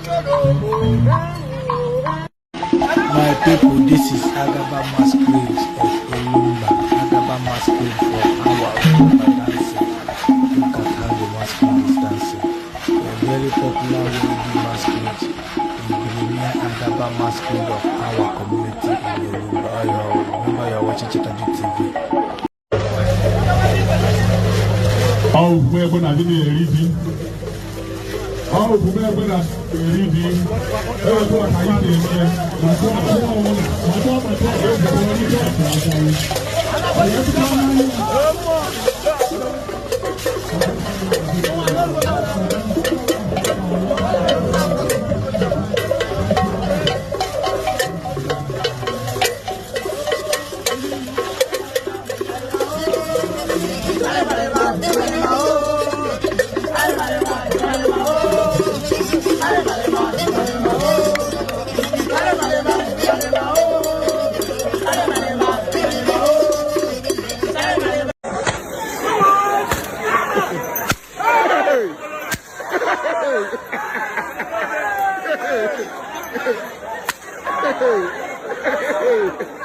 My people, this is Agaba Masquerade of Olumba. Agaba Masquerade for our Olumba dancing. Look at how the masquerade is dancing. A very popular Yoruba masquerade in Birimiya Agaba Masquerade of our community in Olumba. Remember you're watching Chikaju TV. Oh, we're going to be reading. Oh, we're going to be reading. Hey!